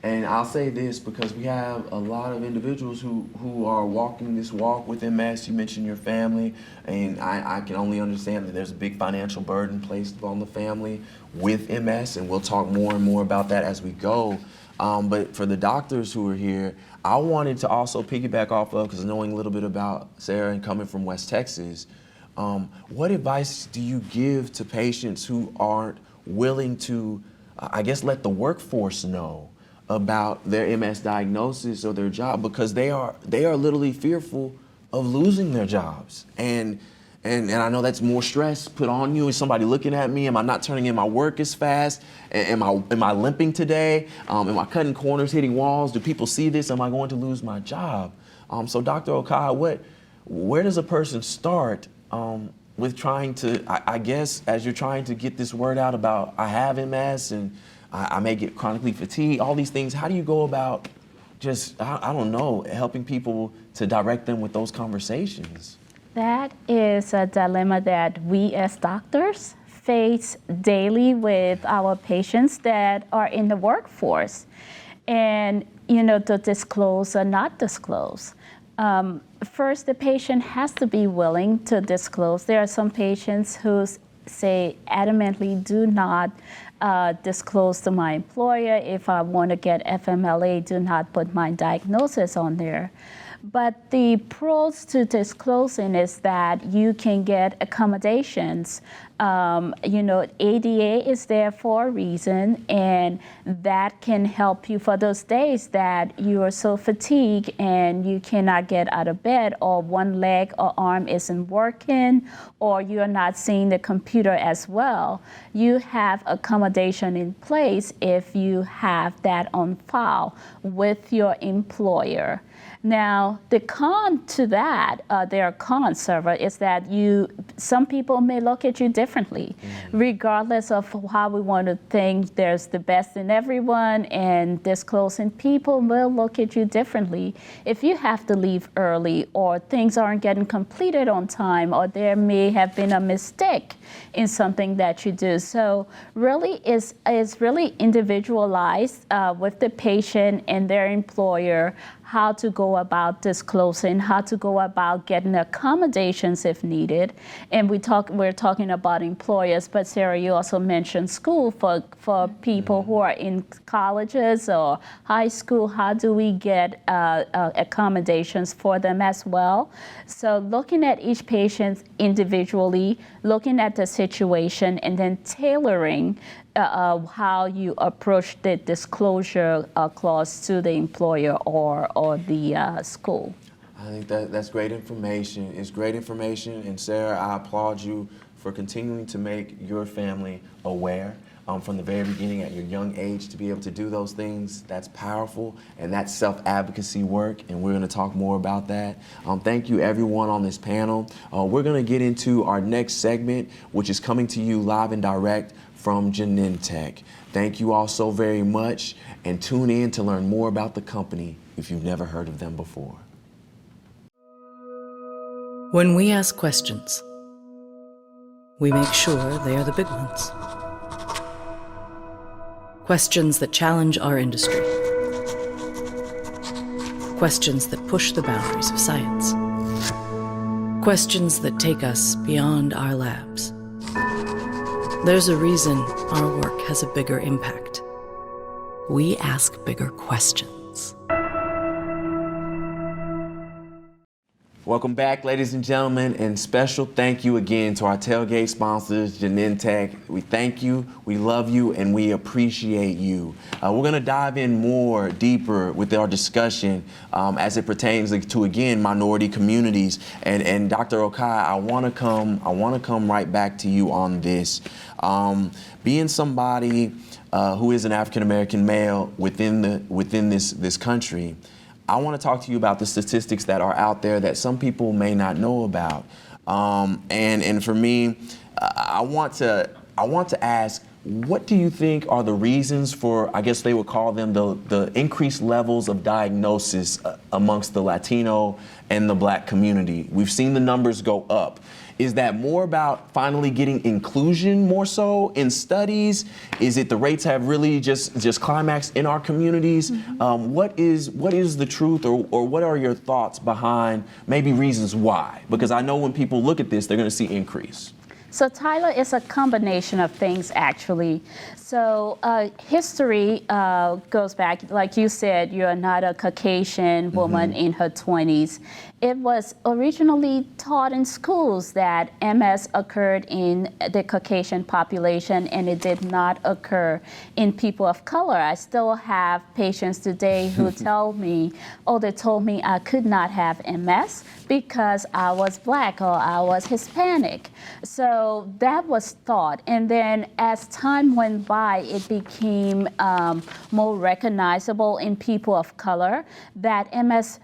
And I'll say this because we have a lot of individuals who are walking this walk with MS. You mentioned your family, and I can only understand that there's a big financial burden placed on the family with MS, and we'll talk more and more about that as we go. But for the doctors who are here, I wanted to also piggyback off of, because knowing a little bit about Sarah and coming from West Texas, what advice do you give to patients who aren't willing to, I guess, let the workforce know about their MS diagnosis or their job, because they are literally fearful of losing their jobs. And I know that's more stress put on you. Is somebody looking at me? Am I not turning in my work as fast? Am I limping today? Am I cutting corners, hitting walls? Do people see this? Am I going to lose my job? So Dr. Okai, where does a person start with trying to, I guess, as you're trying to get this word out about I have MS and I may get chronically fatigued, all these things, how do you go about just, I don't know, helping people to direct them with those conversations? That is a dilemma that we as doctors face daily with our patients that are in the workforce. And, to disclose or not disclose. First, the patient has to be willing to disclose. There are some patients who say adamantly do not disclose to my employer. If I want to get FMLA, do not put my diagnosis on there. But the pros to disclosing is that you can get accommodations. ADA is there for a reason, and that can help you for those days that you are so fatigued and you cannot get out of bed, or one leg or arm isn't working, or you're not seeing the computer as well. You have accommodation in place if you have that on file with your employer. Now, the con to that, there are cons, Sarah, is that some people may look at you differently, regardless of how we want to think there's the best in everyone, and disclosing people will look at you differently. If you have to leave early, or things aren't getting completed on time, or there may have been a mistake in something that you do. So really is really individualized with the patient and their employer, how to go about disclosing, how to go about getting accommodations if needed. And we're talking about about employers, but Sarah, you also mentioned school for people who are in colleges or high school. How do we get accommodations for them as well? So looking at each patient individually, looking at the situation, and then tailoring how you approach the disclosure clause to the employer or the school. I think that's great information. It's great information, and Sarah, I applaud you for continuing to make your family aware from the very beginning at your young age to be able to do those things. That's powerful, and that's self-advocacy work, and we're going to talk more about that. Thank you, everyone on this panel. We're going to get into our next segment, which is coming to you live and direct from Genentech. Thank you all so very much, and tune in to learn more about the company if you've never heard of them before. When we ask questions, we make sure they are the big ones. Questions that challenge our industry. Questions that push the boundaries of science. Questions that take us beyond our labs. There's a reason our work has a bigger impact. We ask bigger questions. Welcome back, ladies and gentlemen, and special thank you again to our tailgate sponsors, Genentech. We thank you, we love you, and we appreciate you. We're going to dive in more deeper with our discussion as it pertains to, again, minority communities. And Dr. Okai, I want to come right back to you on this. Being somebody who is an African American male within this country, I want to talk to you about the statistics that are out there that some people may not know about. And for me, I want to ask, what do you think are the reasons for, I guess they would call them the increased levels of diagnosis amongst the Latino and the Black community? We've seen the numbers go up. Is that more about finally getting inclusion more so in studies? Is it the rates have really just climaxed in our communities? Mm-hmm. What is the truth, or what are your thoughts behind maybe reasons why? Because I know when people look at this, they're going to see increase. So Tyler, it's a combination of things, actually. So history goes back, like you said, you're not a Caucasian woman in her 20s. It was originally taught in schools that MS occurred in the Caucasian population, and it did not occur in people of color. I still have patients today who tell me, they told me I could not have MS because I was Black or I was Hispanic. So that was thought. And then as time went by, it became more recognizable in people of color that MS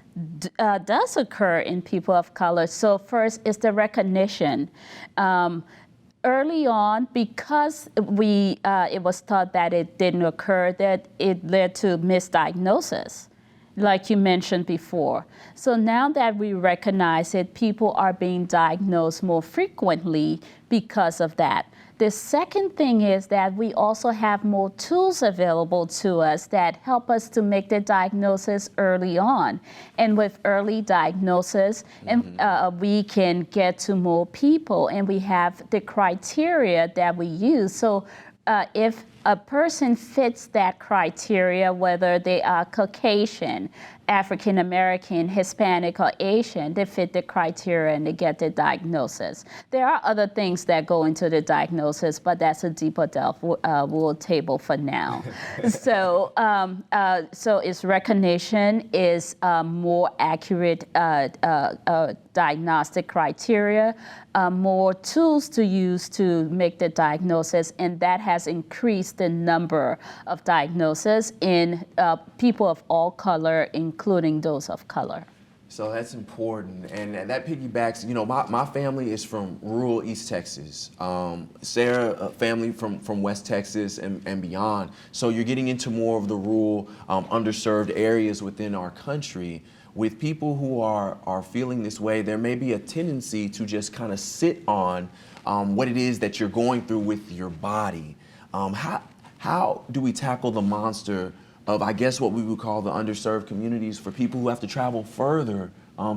does occur in people of color. So first is the recognition. Early on, because it was thought that it didn't occur, that it led to misdiagnosis, like you mentioned before. So now that we recognize it, people are being diagnosed more frequently because of that. The second thing is that we also have more tools available to us that help us to make the diagnosis early on. And with early diagnosis, we can get to more people, and we have the criteria that we use. So if a person fits that criteria, whether they are Caucasian, African American, Hispanic, or Asian, they fit the criteria and they get the diagnosis. There are other things that go into the diagnosis, but that's a deeper delve. We'll table for now. So its recognition is more accurate diagnostic criteria, more tools to use to make the diagnosis, and that has increased the number of diagnoses in people of all color, including those of color. So that's important, and that piggybacks, my family is from rural East Texas. Sarah, family from West Texas and beyond. So you're getting into more of the rural, underserved areas within our country. With people who are feeling this way, there may be a tendency to just kind of sit on what it is that you're going through with your body. How do we tackle the monster of, I guess, what we would call the underserved communities for people who have to travel further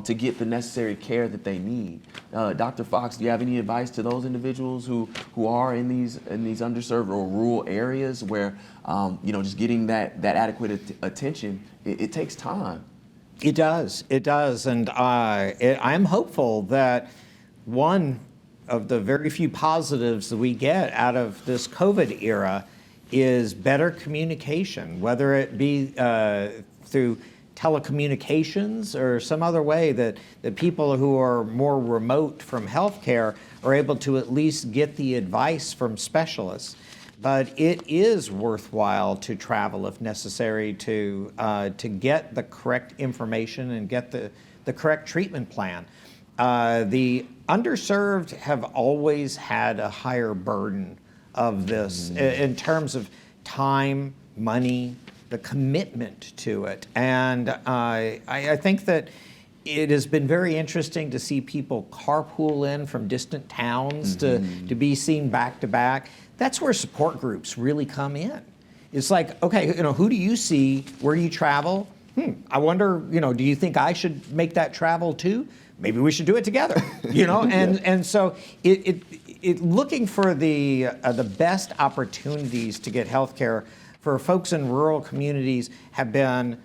to get the necessary care that they need. Dr. Fox, do you have any advice to those individuals who are in these underserved or rural areas where just getting that adequate attention, it takes time? It does, and I'm hopeful that one of the very few positives that we get out of this COVID era is better communication, whether it be through telecommunications or some other way that people who are more remote from healthcare are able to at least get the advice from specialists. But it is worthwhile to travel if necessary to get the correct information and get the correct treatment plan. The underserved have always had a higher burden of this in terms of time, money, the commitment to it. And I think that it has been very interesting to see people carpool in from distant towns to be seen back to back. That's where support groups really come in. It's like, okay, who do you see? Where do you travel? I wonder, do you think I should make that travel too? Maybe we should do it together, And so it looking for the best opportunities to get healthcare for folks in rural communities have been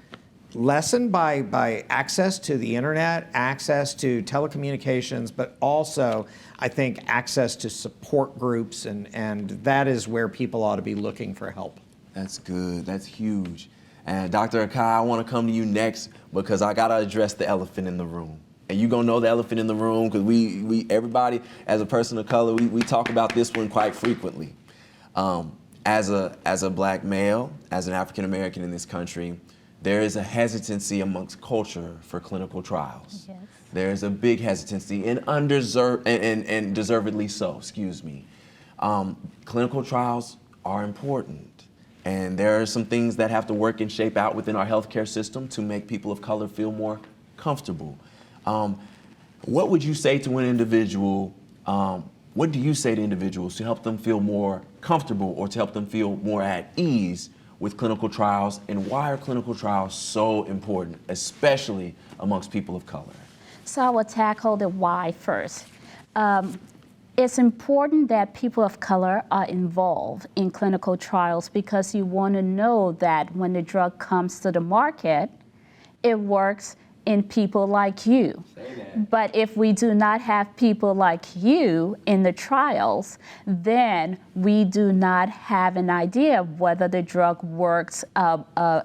lessened by access to the internet, access to telecommunications, but also, I think, access to support groups, and that is where people ought to be looking for help. That's good. That's huge. And Dr. Okai, I want to come to you next because I got to address the elephant in the room. And you're going to know the elephant in the room because we everybody, as a person of color, we talk about this one quite frequently. As a black male, as an African American in this country, there is a hesitancy amongst culture for clinical trials. Yes. There is a big hesitancy, and deservedly so, Clinical trials are important, and there are some things that have to work and shape out within our healthcare system to make people of color feel more comfortable. What would you say to an individual, what do you say to individuals to help them feel more comfortable or to help them feel more at ease with clinical trials, and why are clinical trials so important, especially amongst people of color? So I will tackle the why first. It's important that people of color are involved in clinical trials because you want to know that when the drug comes to the market, it works in people like you. But if we do not have people like you in the trials, then we do not have an idea of whether the drug works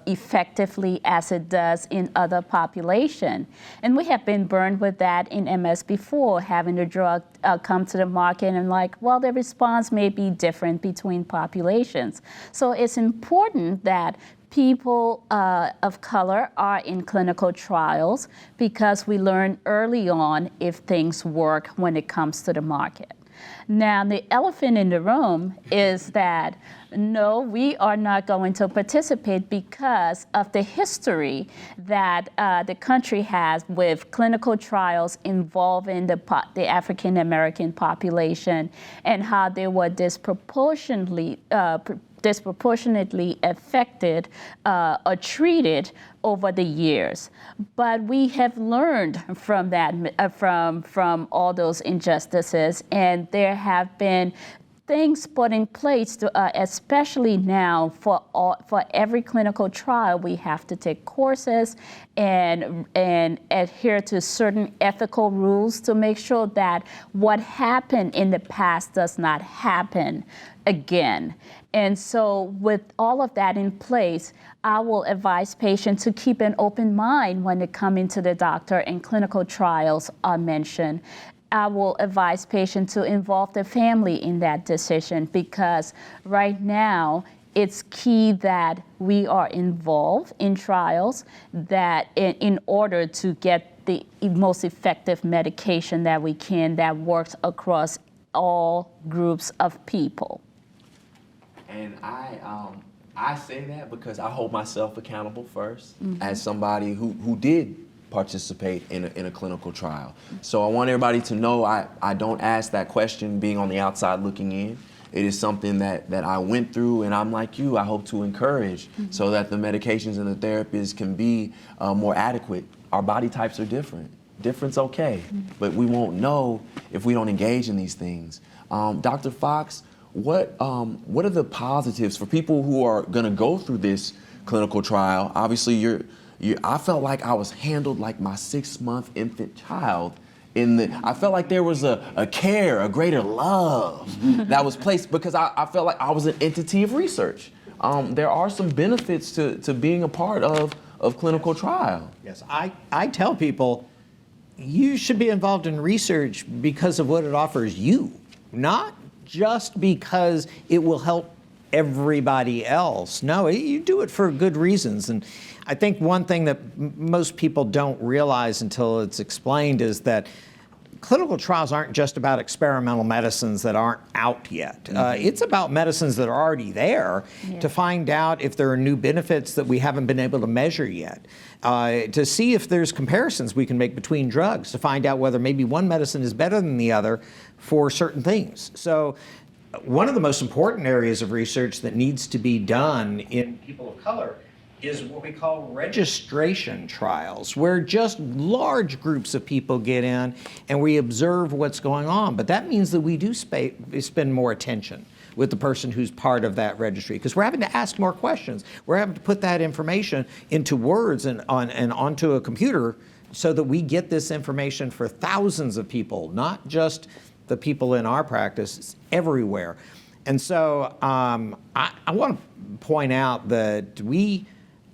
effectively as it does in other population. And we have been burned with that in MS before, having the drug come to the market and the response may be different between populations. So it's important that people of color are in clinical trials because we learn early on if things work when it comes to the market. Now, the elephant in the room is that, no, we are not going to participate because of the history that the country has with clinical trials involving the African American population and how they were disproportionately affected or treated over the years. But we have learned from that, from all those injustices, and there have been things put in place to, especially now for every clinical trial, we have to take courses and adhere to certain ethical rules to make sure that what happened in the past does not happen again. And so with all of that in place, I will advise patients to keep an open mind when they come into the doctor and clinical trials are mentioned. I will advise patients to involve the family in that decision because right now it's key that we are involved in trials that in order to get the most effective medication that we can that works across all groups of people. And I say that because I hold myself accountable first as somebody who did participate in a clinical trial. So I want everybody to know I don't ask that question being on the outside looking in. It is something that I went through, and I'm like you, I hope to encourage so that the medications and the therapies can be more adequate. Our body types are different. different's okay, but we won't know if we don't engage in these things. Dr. Fox, what are the positives for people who are going to go through this clinical trial? Obviously, I felt like I was handled like my 6-month infant child. I felt like there was a care, a greater love that was placed because I felt like I was an entity of research. There are some benefits to being a part of clinical trial. Yes, I tell people you should be involved in research because of what it offers you, not just because it will help everybody else. No, you do it for good reasons. And I think one thing that most people don't realize until it's explained is that clinical trials aren't just about experimental medicines that aren't out yet. It's about medicines that are already there to find out if there are new benefits that we haven't been able to measure yet, to see if there's comparisons we can make between drugs, to find out whether maybe one medicine is better than the other for certain things. So one of the most important areas of research that needs to be done in people of color is what we call registration trials, where just large groups of people get in and we observe what's going on. But that means that we do spend more attention with the person who's part of that registry, because we're having to ask more questions. We're having to put that information into words and onto a computer so that we get this information for thousands of people, not just the people in our practice, it's everywhere. And so I want to point out that we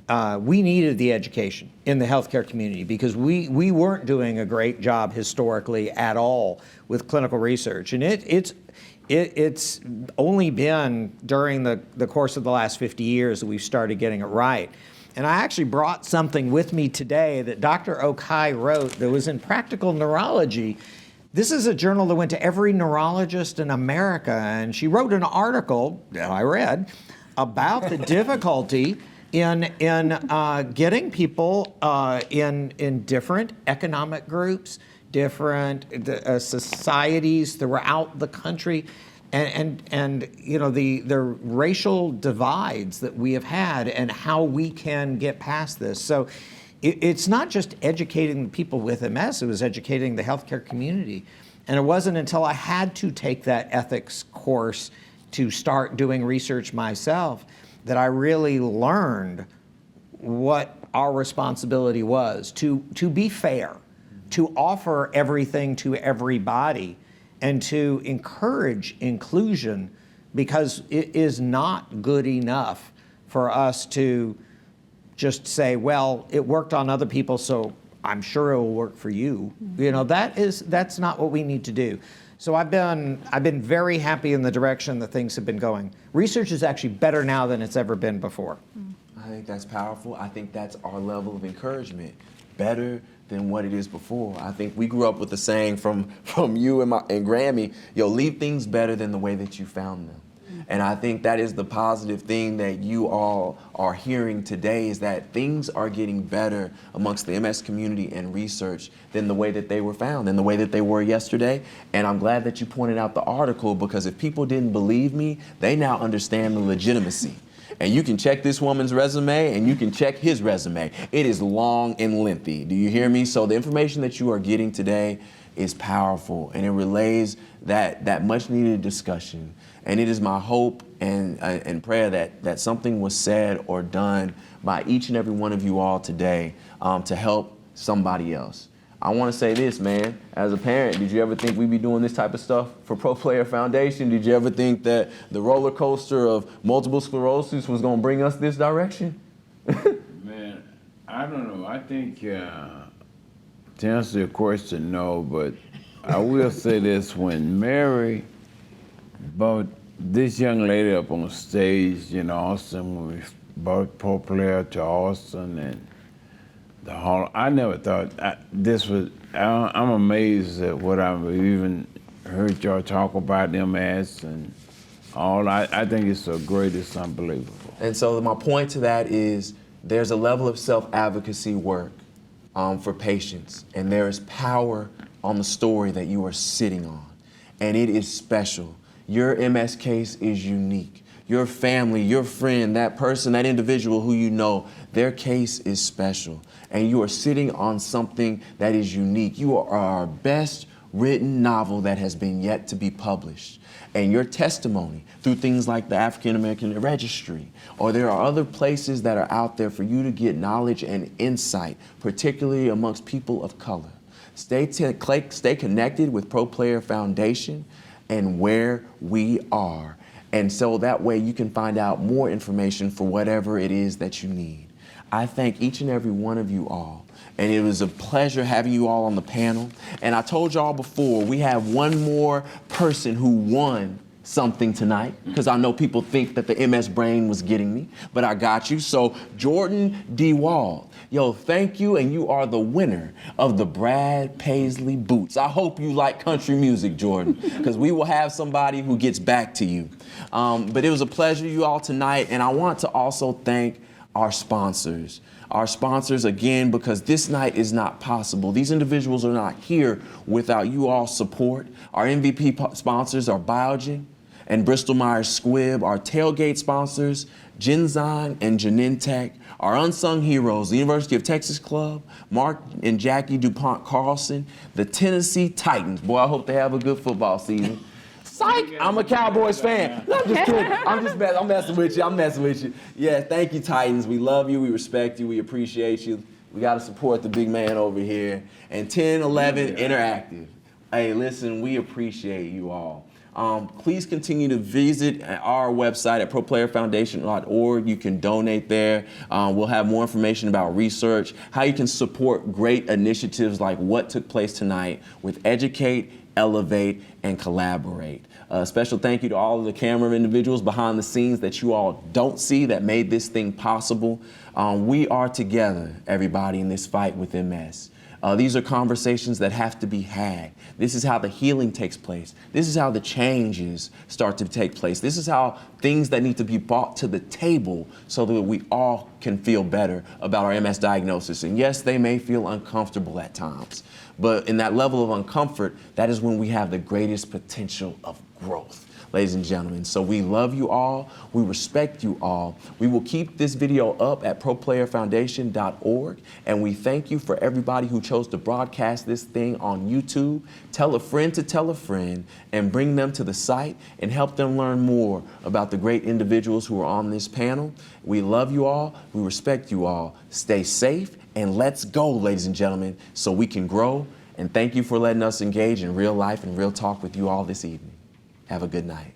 needed the education in the healthcare community because we weren't doing a great job historically at all with clinical research. And it's only been during the course of the last 50 years that we've started getting it right. And I actually brought something with me today that Dr. Okai wrote that was in Practical Neurology. This is a journal that went to every neurologist in America, and she wrote an article that I read about the difficulty in getting people in different economic groups, different societies throughout the country, and you know the racial divides that we have had and how we can get past this. So it's not just educating the people with MS, it was educating the healthcare community. And it wasn't until I had to take that ethics course to start doing research myself that I really learned what our responsibility was to be fair, to offer everything to everybody, and to encourage inclusion, because it is not good enough for us to just say, well, it worked on other people, so I'm sure it will work for you. You know, that's not what we need to do. So I've been very happy in the direction that things have been going. Research is actually better now than it's ever been before. I think that's powerful. I think that's our level of encouragement. Better than what it is before. I think we grew up with the saying from you and Grammy, leave things better than the way that you found them. And I think that is the positive thing that you all are hearing today, is that things are getting better amongst the MS community and research than the way that they were found, than the way that they were yesterday. And I'm glad that you pointed out the article, because if people didn't believe me, they now understand the legitimacy. And you can check this woman's resume and you can check his resume. It is long and lengthy. Do you hear me? So the information that you are getting today is powerful, and it relays that much needed discussion. And it is my hope and prayer that something was said or done by each and every one of you all today to help somebody else. I want to say this, man. As a parent, did you ever think we'd be doing this type of stuff for Pro Player Foundation? Did you ever think that the roller coaster of multiple sclerosis was going to bring us this direction? Man, I don't know. I think, to answer your question, no, but I will say this. When Mary brought this young lady up on stage in Austin, when we brought Pro Player to Austin, and the hall, I never thought this was, I'm amazed at what I've even heard y'all talk about MS and all. I think it's so great, it's unbelievable. And so my point to that is there's a level of self-advocacy work for patients, and there is power on the story that you are sitting on, and it is special. Your MS case is unique. your family, your friend, that person, that individual who you know, their case is special. And you are sitting on something that is unique. You are our best written novel that has been yet to be published. And your testimony through things like the African American Registry, or there are other places that are out there for you to get knowledge and insight, particularly amongst people of color. Stay connected with Pro Player Foundation and where we are. And so that way you can find out more information for whatever it is that you need. I thank each and every one of you all. And it was a pleasure having you all on the panel. And I told y'all before, we have one more person who won something tonight, because I know people think that the MS brain was getting me, but I got you. So Jordan D. Wald, yo, thank you, and you are the winner of the Brad Paisley boots. I hope you like country music, Jordan, because we will have somebody who gets back to you. But it was a pleasure, you all, tonight, and I want to also thank our sponsors. Our sponsors, again, because this night is not possible. These individuals are not here without you all's support. Our MVP sponsors are Biogen and Bristol-Myers Squibb. Our tailgate sponsors, Genzyme and Genentech. Our unsung heroes, the University of Texas Club, Mark and Jackie DuPont Carlson, the Tennessee Titans. Boy, I hope they have a good football season. Psych! I'm a Cowboys fan. No, I'm just kidding. I'm messing with you. I'm messing with you. Yeah, thank you, Titans. We love you. We respect you. We appreciate you. We got to support the big man over here. And 1011 Interactive. Hey, listen, we appreciate you all. Please continue to visit our website at proplayerfoundation.org. You can donate there. We'll have more information about research, how you can support great initiatives like what took place tonight with Educate, Elevate, and Collaborate. A special thank you to all of the camera individuals behind the scenes that you all don't see that made this thing possible. We are together, everybody, in this fight with MS. These are conversations that have to be had. This is how the healing takes place. This is how the changes start to take place. This is how things that need to be brought to the table so that we all can feel better about our MS diagnosis. And yes, they may feel uncomfortable at times, but in that level of uncomfort, that is when we have the greatest potential of growth. Ladies and gentlemen, so we love you all, we respect you all. We will keep this video up at proplayerfoundation.org, and we thank you for everybody who chose to broadcast this thing on YouTube. Tell a friend to tell a friend, and bring them to the site and help them learn more about the great individuals who are on this panel. We love you all, we respect you all. Stay safe, and let's go, ladies and gentlemen, so we can grow. And thank you for letting us engage in real life and real talk with you all this evening. Have a good night.